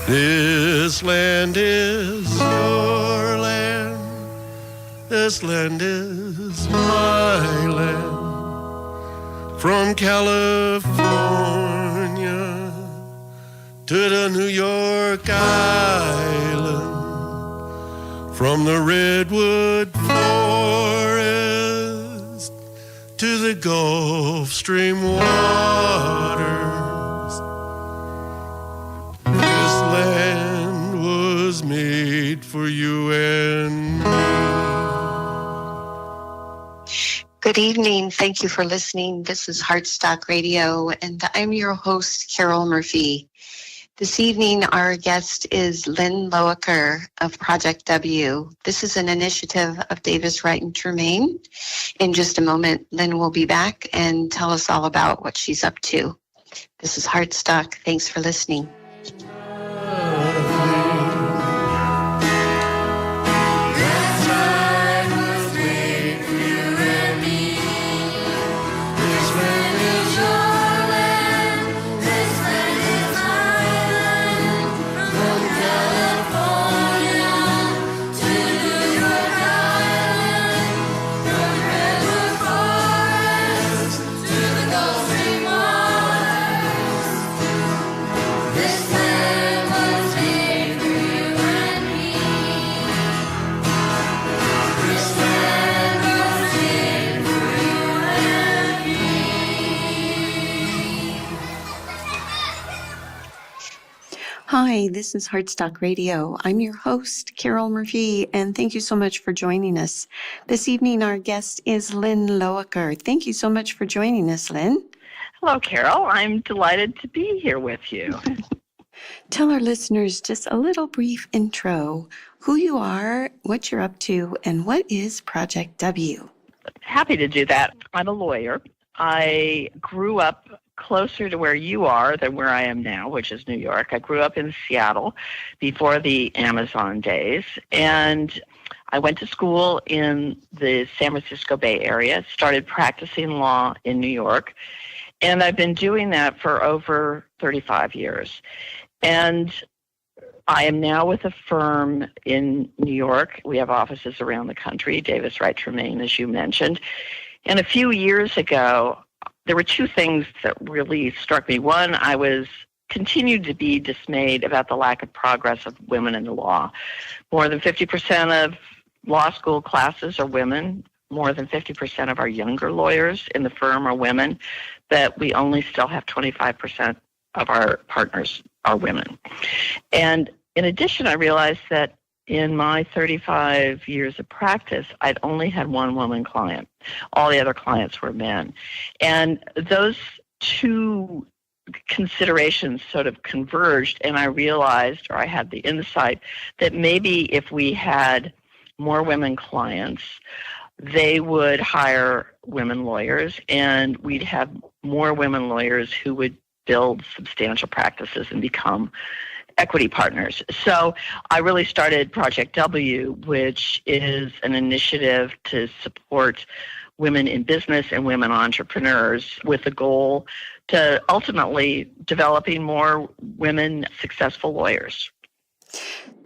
This land is your land. This land is my land. From California to the New York Island. From the redwood forest to the Gulf Stream waters. This land was made for you and me. Good evening. Thank you for listening. This is Heartstock Radio, and I'm your host, Carol Murphy. This evening, our guest is Lynn Loacker of Project W. This is an initiative of Davis, Wright Tremaine. In just a moment, Lynn will be back and tell us all about what she's up to. This is Heartstock. Thanks for listening. Hi, this is Heartstock Radio. I'm your host, Carol Murphy, and thank you so much for joining us. This evening, our guest is Lynn Loacker. Thank you so much for joining us, Lynn. Hello, Carol. I'm delighted to be here with you. Tell our listeners just a little brief intro, who you are, what you're up to, and what is Project W? Happy to do that. I'm a lawyer. I grew up closer to where you are than where I am now, which is New York. I grew up in Seattle before the Amazon days, and I went to school in the San Francisco Bay Area, started practicing law in New York, and I've been doing that for over 35 years. And I am now with a firm in New York. We have offices around the country, Davis, Wright Tremaine, as you mentioned. And a few years ago, there were two things that really struck me. One, I continued to be dismayed about the lack of progress of women in the law. More than 50% of law school classes are women. More than 50% of our younger lawyers in the firm are women. That we only still have 25% of our partners are women. And in addition, I realized that in my 35 years of practice, I'd only had one woman client. All the other clients were men. And those two considerations sort of converged, and I realized, or I had the insight, that maybe if we had more women clients, they would hire women lawyers, and we'd have more women lawyers who would build substantial practices and become equity partners. So I really started Project W, which is an initiative to support women in business and women entrepreneurs with the goal to ultimately developing more women successful lawyers.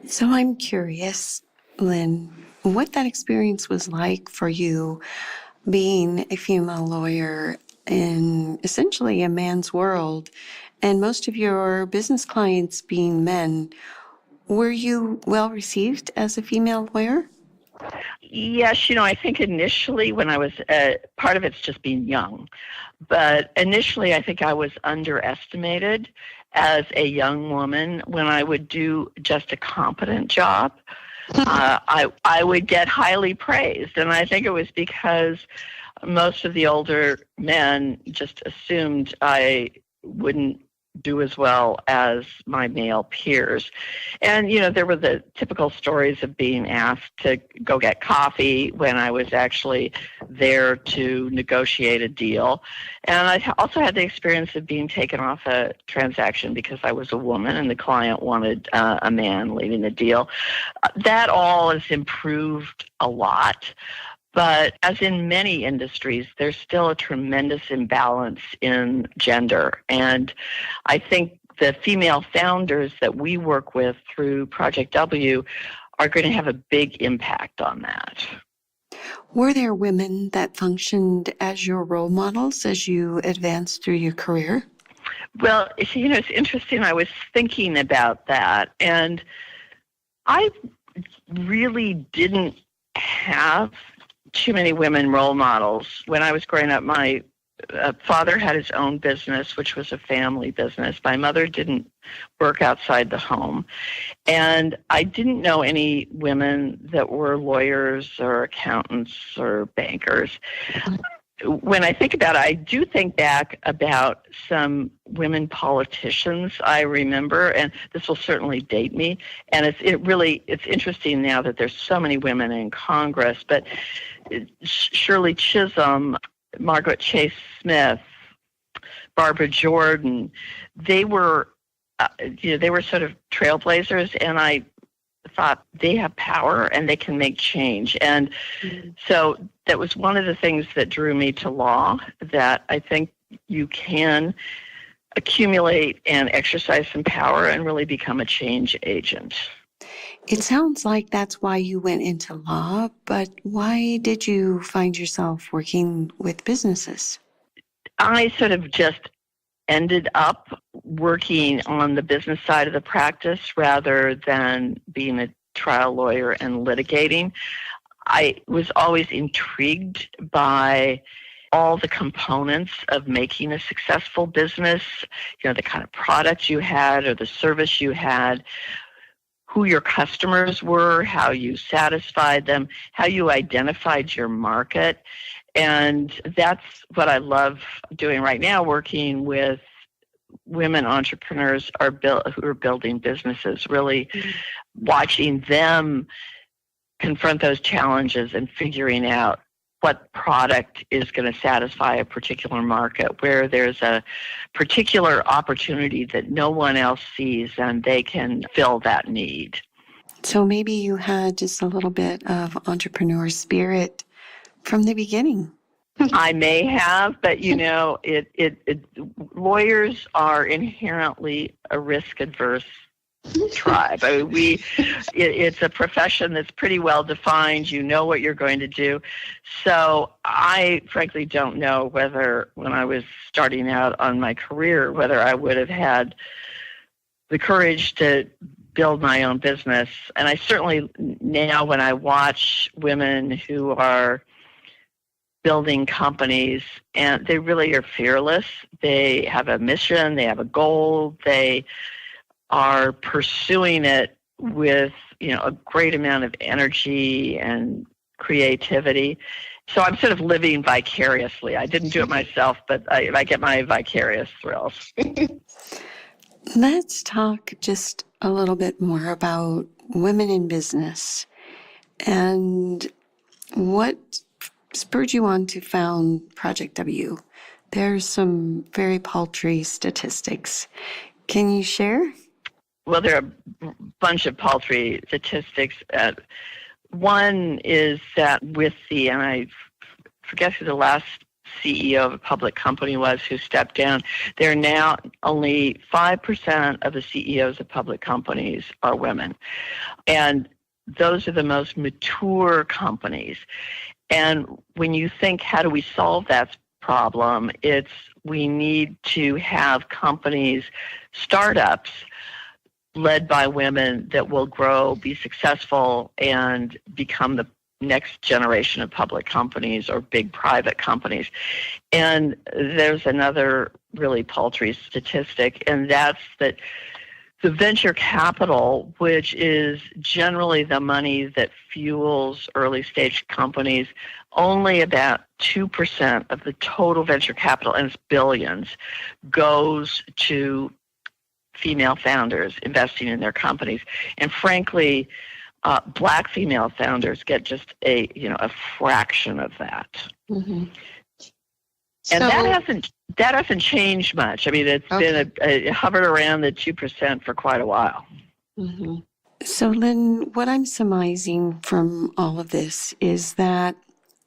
So I'm curious, Lynn, what that experience was like for you being a female lawyer in essentially a man's world, and most of your business clients being men. Were you well received as a female lawyer? Yes, I think initially when I was, part of it's just being young, but initially I think I was underestimated as a young woman. When I would do just a competent job, I would get highly praised, and I think it was because most of the older men just assumed I wouldn't do as well as my male peers. And, there were the typical stories of being asked to go get coffee when I was actually there to negotiate a deal. And I also had the experience of being taken off a transaction because I was a woman and the client wanted a man leading the deal. That all has improved a lot. But as in many industries, there's still a tremendous imbalance in gender. And I think the female founders that we work with through Project W are going to have a big impact on that. Were there women that functioned as your role models as you advanced through your career? Well, it's interesting. I was thinking about that, and I really didn't have too many women role models. When I was growing up, my father had his own business, which was a family business. My mother didn't work outside the home. And I didn't know any women that were lawyers or accountants or bankers. When I think about it, I do think back about some women politicians I remember, and this will certainly date me. And it's interesting now that there's so many women in Congress, but Shirley Chisholm, Margaret Chase Smith, Barbara Jordan, they were sort of trailblazers, and I thought they have power and they can make change. And so that was one of the things that drew me to law, that I think you can accumulate and exercise some power and really become a change agent. It sounds like that's why you went into law, but why did you find yourself working with businesses? I sort of just ended up working on the business side of the practice rather than being a trial lawyer and litigating. I was always intrigued by all the components of making a successful business, the kind of product you had or the service you had, who your customers were, how you satisfied them, how you identified your market. And that's what I love doing right now, working with women entrepreneurs who are building businesses, really watching them confront those challenges and figuring out what product is going to satisfy a particular market, where there's a particular opportunity that no one else sees and they can fill that need. So maybe you had just a little bit of entrepreneur spirit from the beginning. I may have, but lawyers are inherently a risk-averse tribe. I mean, it's a profession that's pretty well defined. You know what you're going to do. So I frankly don't know whether, when I was starting out on my career, whether I would have had the courage to build my own business. And I certainly now, when I watch women who are building companies, and they really are fearless. They have a mission, they have a goal, they are pursuing it with, a great amount of energy and creativity. So I'm sort of living vicariously. I didn't do it myself, but I get my vicarious thrills. Let's talk just a little bit more about women in business and what spurred you on to found Project W. There's some very paltry statistics. Can you share? Well, there are a bunch of paltry statistics. One is that and I forget who the last CEO of a public company was who stepped down, there are now only 5% of the CEOs of public companies are women. And those are the most mature companies. And when you think, how do we solve that problem? We need to have companies, startups, led by women that will grow, be successful, and become the next generation of public companies or big private companies. And there's another really paltry statistic, and that's that the venture capital, which is generally the money that fuels early stage companies, only about 2% of the total venture capital, and it's billions, goes to female founders investing in their companies. And frankly, Black female founders get just a fraction of that. Mm-hmm. And that hasn't changed much. I mean, it's been it hovered around the 2% for quite a while. Mm-hmm. So, Lynn, what I'm surmising from all of this is that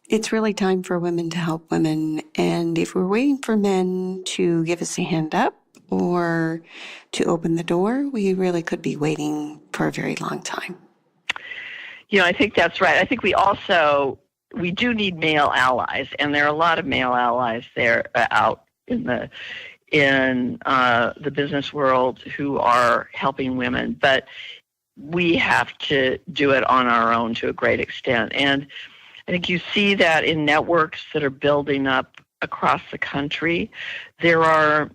It's really time for women to help women. And if we're waiting for men to give us a hand up or to open the door, we really could be waiting for a very long time. I think that's right. I think we do need male allies, and there are a lot of male allies there out in the business world who are helping women, but we have to do it on our own to a great extent. And I think you see that in networks that are building up across the country. There are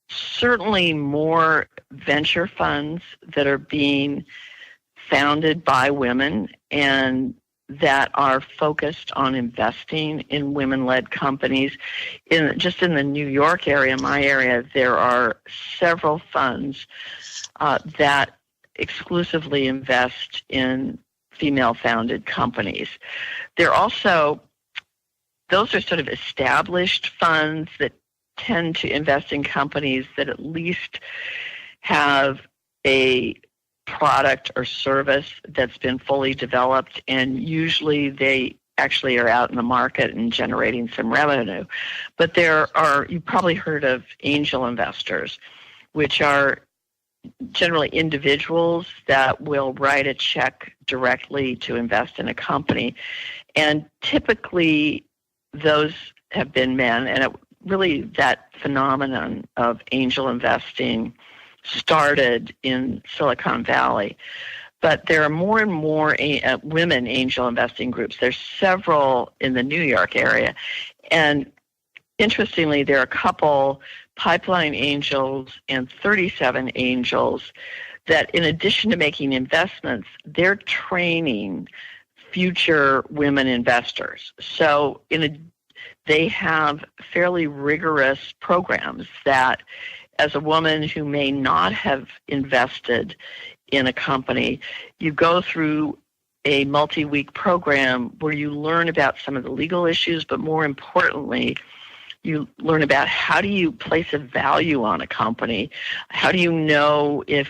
certainly more venture funds that are being founded by women and that are focused on investing in women-led companies. Just in the New York area, my area, there are several funds that exclusively invest in female-founded companies. They're also, those are sort of established funds that tend to invest in companies that at least have a product or service that's been fully developed, and usually they actually are out in the market and generating some revenue. But you've probably heard of angel investors, which are generally individuals that will write a check directly to invest in a company. And typically those have been men, and really that phenomenon of angel investing started in Silicon Valley. But there are more and more women angel investing groups. There's several in the New York area. And interestingly, there are a couple, Pipeline Angels and 37 Angels, that in addition to making investments, they're training future women investors. So they have fairly rigorous programs that, as a woman who may not have invested in a company, you go through a multi-week program where you learn about some of the legal issues, but more importantly, you learn about how do you place a value on a company? How do you know if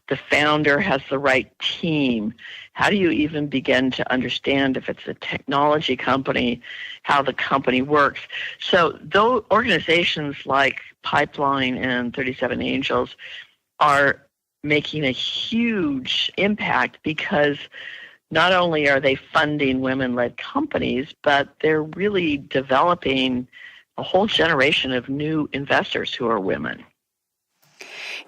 the founder has the right team? How do you even begin to understand if it's a technology company, how the company works? So those organizations like Pipeline and 37 Angels are making a huge impact because not only are they funding women-led companies, but they're really developing a whole generation of new investors who are women.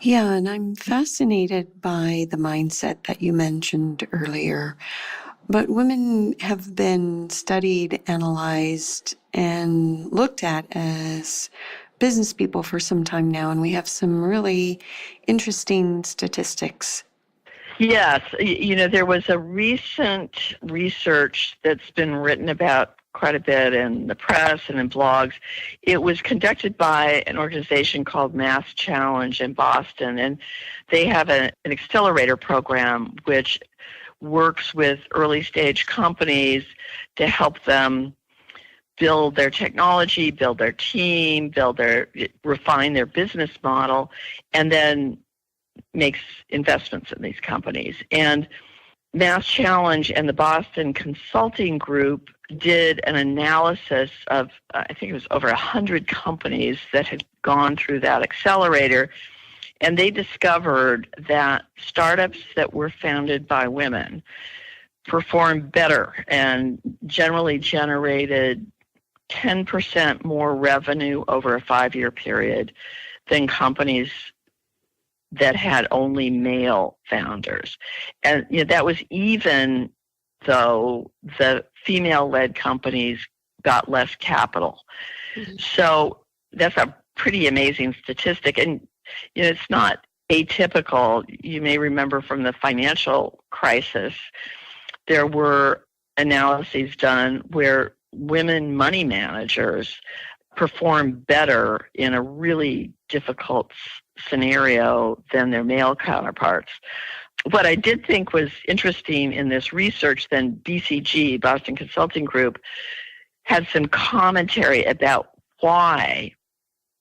Yeah, and I'm fascinated by the mindset that you mentioned earlier. But women have been studied, analyzed, and looked at as business people for some time now, and we have some really interesting statistics. Yes, there was a recent research that's been written about quite a bit in the press and in blogs. It was conducted by an organization called Mass Challenge in Boston, and they have an accelerator program which works with early stage companies to help them build their technology, build their team, refine their business model, and then makes investments in these companies. And Mass Challenge and the Boston Consulting Group did an analysis of, I think it was over 100 companies that had gone through that accelerator, and they discovered that startups that were founded by women performed better and generally generated 10% more revenue over a 5-year period than companies that had only male founders. And that was even though the female-led companies got less capital. Mm-hmm. So that's a pretty amazing statistic. And it's not atypical. You may remember from the financial crisis, there were analyses done where women money managers perform better in a really difficult scenario than their male counterparts. What I did think was interesting in this research, then BCG, Boston Consulting Group, had some commentary about why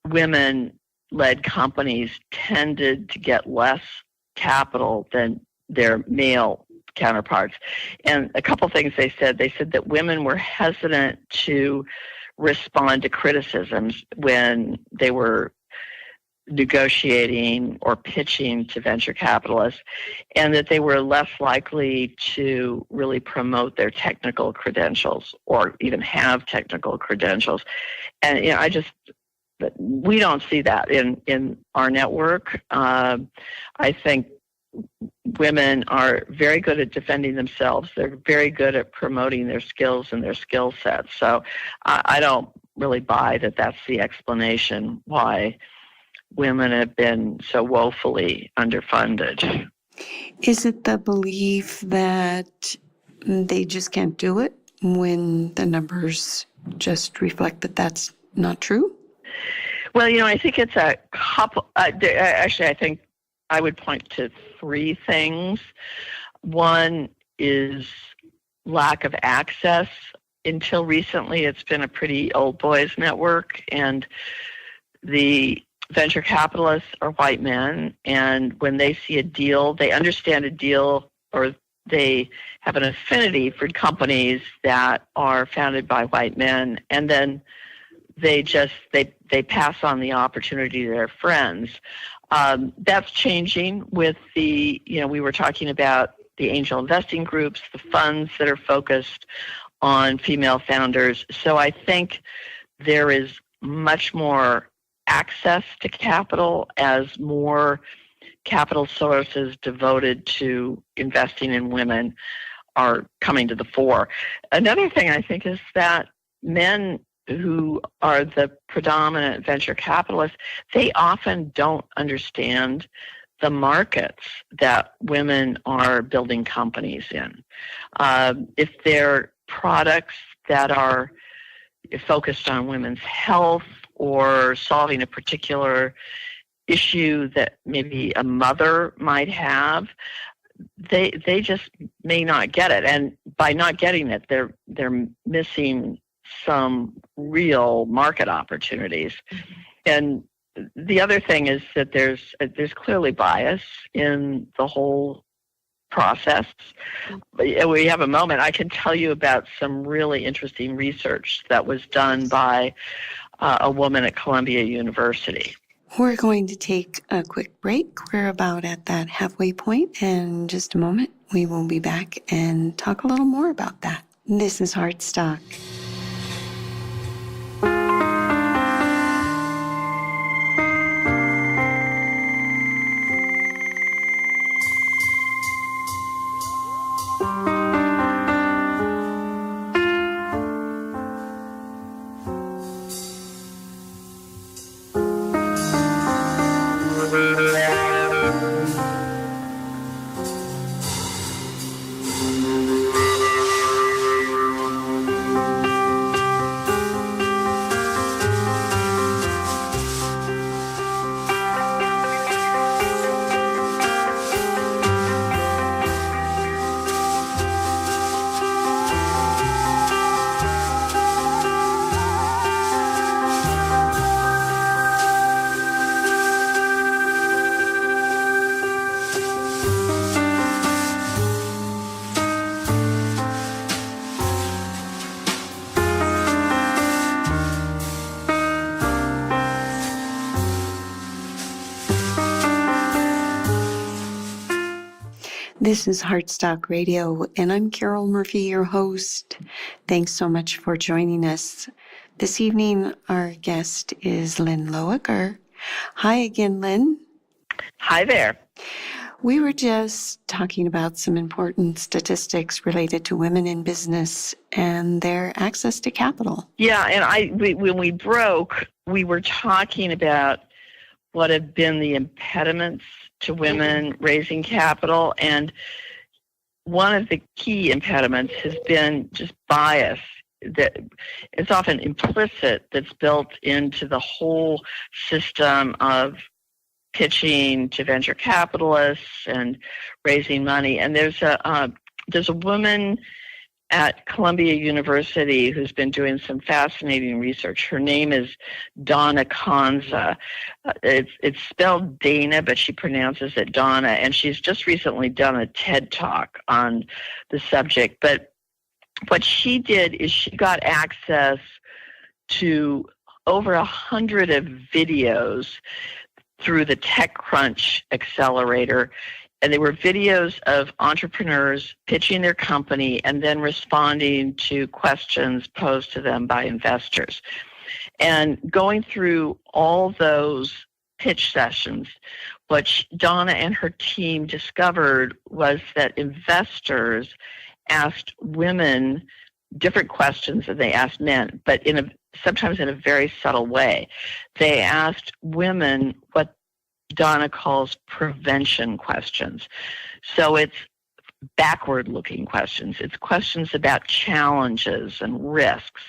women-led companies tended to get less capital than their male counterparts. And a couple things they said that women were hesitant to respond to criticisms when they were negotiating or pitching to venture capitalists, and that they were less likely to really promote their technical credentials or even have technical credentials. And we don't see that in our network. I think women are very good at defending themselves. They're very good at promoting their skills and their skill sets. So I don't really buy that that's the explanation why women have been so woefully underfunded. Is it the belief that they just can't do it when the numbers just reflect that that's not true? Well, I think it's a couple. Actually, I think I would point to three things. One is lack of access. Until recently, it's been a pretty old boys network, and the venture capitalists are white men, and when they see a deal, they understand a deal, or they have an affinity for companies that are founded by white men, and then they pass on the opportunity to their friends. That's changing with we were talking about the angel investing groups, the funds that are focused on female founders. So I think there is much more access to capital as more capital sources devoted to investing in women are coming to the fore. Another thing I think is that men who are the predominant venture capitalists, they often don't understand the markets that women are building companies in. If they're products that are focused on women's health or solving a particular issue that maybe a mother might have, they just may not get it. And by not getting it, they're missing some real market opportunities. And the other thing is that there's clearly bias in the whole process. We have a moment. I can tell you about some really interesting research that was done by a woman at Columbia University. We're going to take a quick break. We're about at that halfway point, and in just a moment, we will be back and talk a little more about that. This is Heartstock. This is Heartstock Radio, and I'm Carol Murphy, your host. Thanks so much for joining us. This evening, our guest is Lynn Loacker. Hi again, Lynn. Hi there. We were just talking about some important statistics related to women in business and their access to capital. Yeah, and when we broke, we were talking about what have been the impediments to women raising capital, and one of the key impediments has been just bias that it's often implicit, that's built into the whole system of pitching to venture capitalists and raising money. And there's a woman at Columbia University who's been doing some fascinating research. Her name is Donna Kanza. It's spelled Dana, but she pronounces it Donna, and she's just recently done a TED Talk on the subject. But what she did is she got access to over 100 of videos through the TechCrunch Accelerator. And they were videos of entrepreneurs pitching their company and then responding to questions posed to them by investors. And going through all those pitch sessions, what Donna and her team discovered was that investors asked women different questions than they asked men, but sometimes in a very subtle way. They asked women what Donna calls prevention questions. So it's backward-looking questions. It's questions about challenges and risks.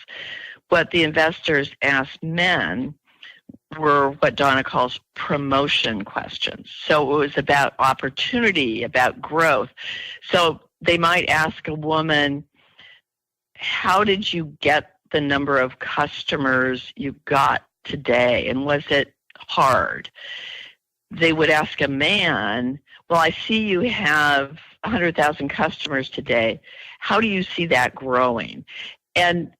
What the investors asked men were what Donna calls promotion questions. So it was about opportunity, about growth. So they might ask a woman, how did you get the number of customers you got today, and was it hard? They would ask a man, well, I see you have 100,000 customers today. How do you see that growing? And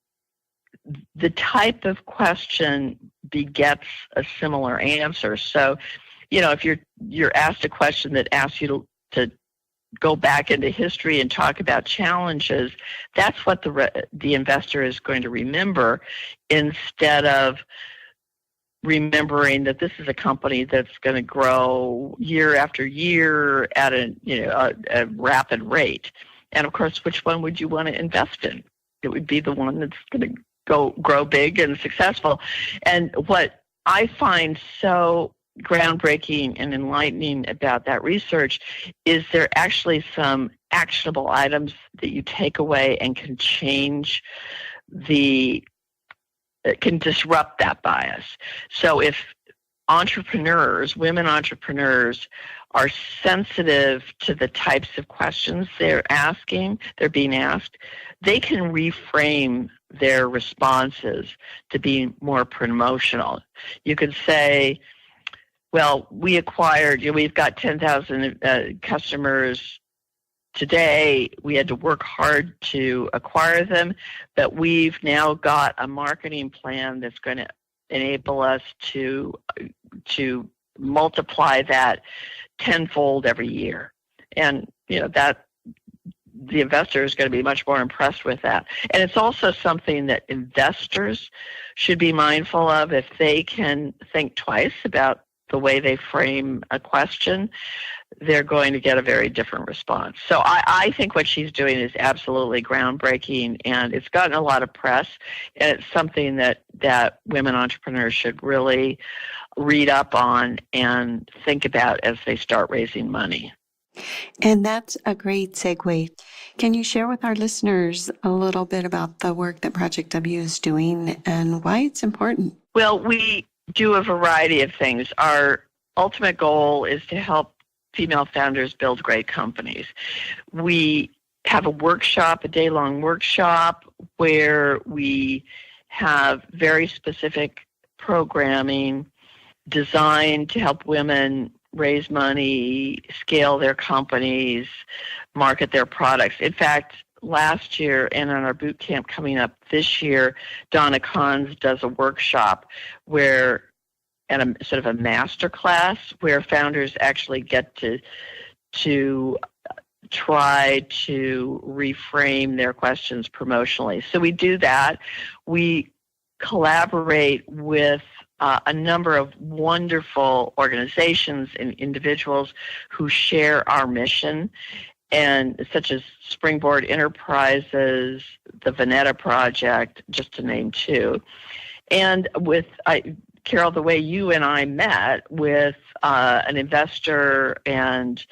the type of question begets a similar answer. So, if you're asked a question that asks you to go back into history and talk about challenges, that's what the investor is going to remember, instead of remembering that this is a company that's going to grow year after year at a rapid rate. And of course, which one would you want to invest in? It would be the one that's going to grow big and successful. And what I find so groundbreaking and enlightening about that research is there are actually some actionable items that you take away and can change it can disrupt that bias. So if women entrepreneurs, are sensitive to the types of questions they're being asked, they can reframe their responses to be more promotional. You could say, well, we've got 10,000 customers today. We had to work hard to acquire them, but we've now got a marketing plan that's going to enable us to multiply that tenfold every year. And that the investor is going to be much more impressed with that. And it's also something that investors should be mindful of. If they can think twice about the way they frame a question, they're going to get a very different response. So I think what she's doing is absolutely groundbreaking, and it's gotten a lot of press, and it's something that women entrepreneurs should really read up on and think about as they start raising money. And that's a great segue. Can you share with our listeners a little bit about the work that Project W is doing and why it's important? Well, we do a variety of things. Our ultimate goal is to help female founders build great companies. We have a day-long workshop, where we have very specific programming designed to help women raise money, scale their companies, market their products. In fact, last year and on our boot camp coming up this year, Donna Kahns does a workshop and a sort of a master class where founders actually get to try to reframe their questions promotionally. So we do that. We collaborate with a number of wonderful organizations and individuals who share our mission, and such as Springboard Enterprises, the Veneta Project, just to name two. And Carol, the way you and I met with an investor and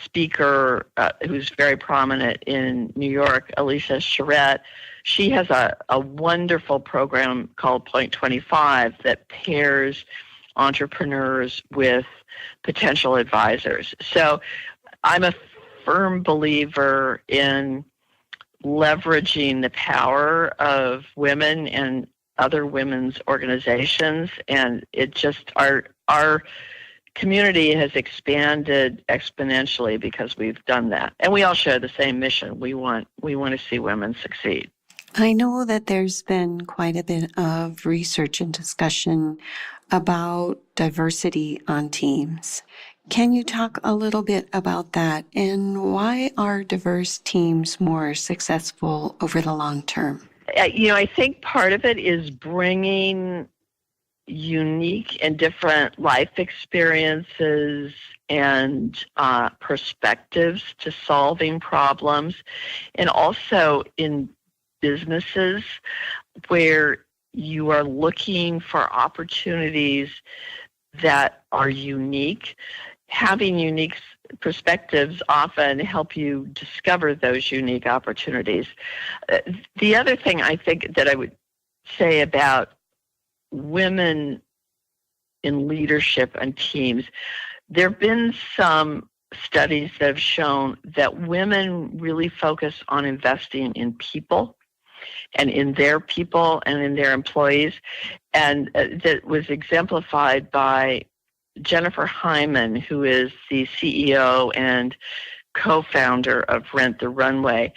speaker who's very prominent in New York, Alicia Charette, she has a wonderful program called Point 25 that pairs entrepreneurs with potential advisors. So I'm a firm believer in leveraging the power of women and other women's organizations, and it just our community has expanded exponentially because we've done that, and we all share the same mission. We want to see women succeed. I know that there's been quite a bit of research and discussion about diversity on teams. Can you talk a little bit about that, and why are diverse teams more successful over the long term? I think part of it is bringing unique and different life experiences and perspectives to solving problems, and also in businesses where you are looking for opportunities that are unique. Having unique perspectives often help you discover those unique opportunities. The other thing I think that I would say about women in leadership and teams, there have been some studies that have shown that women really focus on investing in people and in their people and in their employees. And that was exemplified by Jennifer Hyman, who is the CEO and co-founder of Rent the Runway.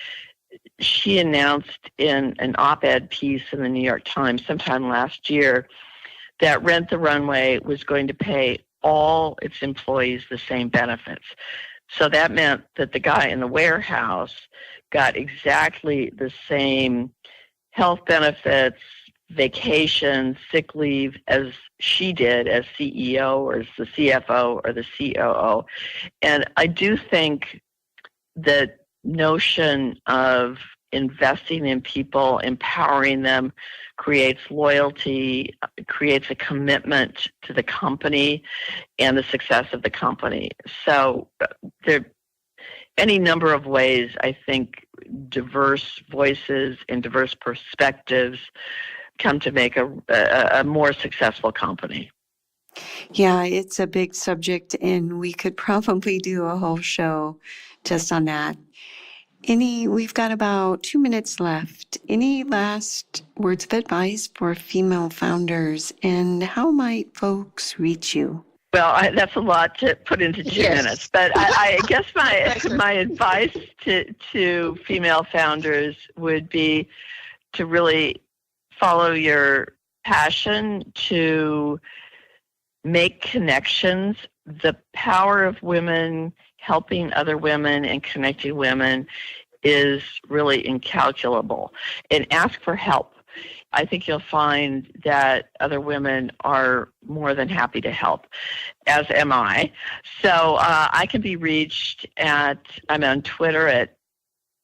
She announced in an op-ed piece in the New York Times sometime last year that Rent the Runway was going to pay all its employees the same benefits. So that meant that the guy in the warehouse got exactly the same health benefits, vacation, sick leave as she did as CEO or as the CFO or the COO. And I do think that notion of investing in people, empowering them, creates loyalty, creates a commitment to the company and the success of the company. So there are any number of ways I think diverse voices and diverse perspectives come to make a more successful company. Yeah, it's a big subject, and we could probably do a whole show just on that. We've got about 2 minutes left. Any last words of advice for female founders, and how might folks reach you? Well, that's a lot to put into 2 minutes, but I guess my advice to female founders would be to really follow your passion, to make connections. The power of women helping other women and connecting women is really incalculable. And ask for help. I think you'll find that other women are more than happy to help, as am I. So I can be reached I'm on Twitter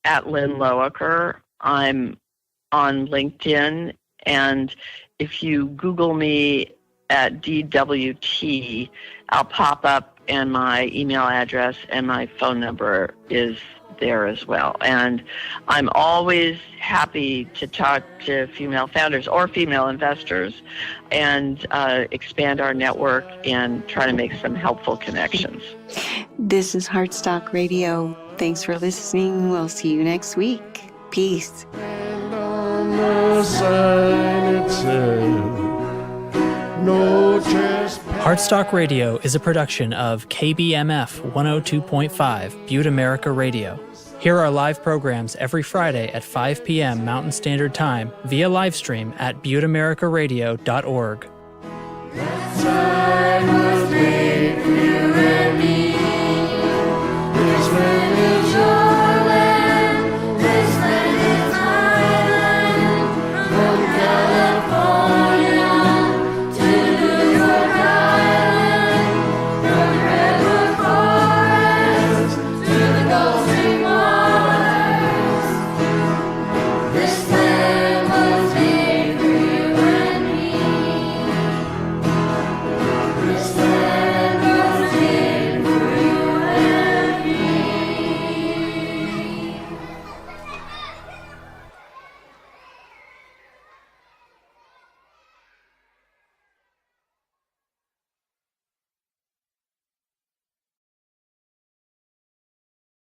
at Lynn Loacker. I'm on LinkedIn. And if you Google me at DWT, I'll pop up, and my email address and my phone number is there as well. And I'm always happy to talk to female founders or female investors and expand our network and try to make some helpful connections. This is Heartstock Radio. Thanks for listening. We'll see you next week. Peace. And on the sign it said, no trespass. Heartstock Radio is a production of KBMF 102.5 Butte America Radio. Hear our live programs every Friday at 5 p.m. Mountain Standard Time via livestream at butteamericaradio.org. That sign was made for you and me. It's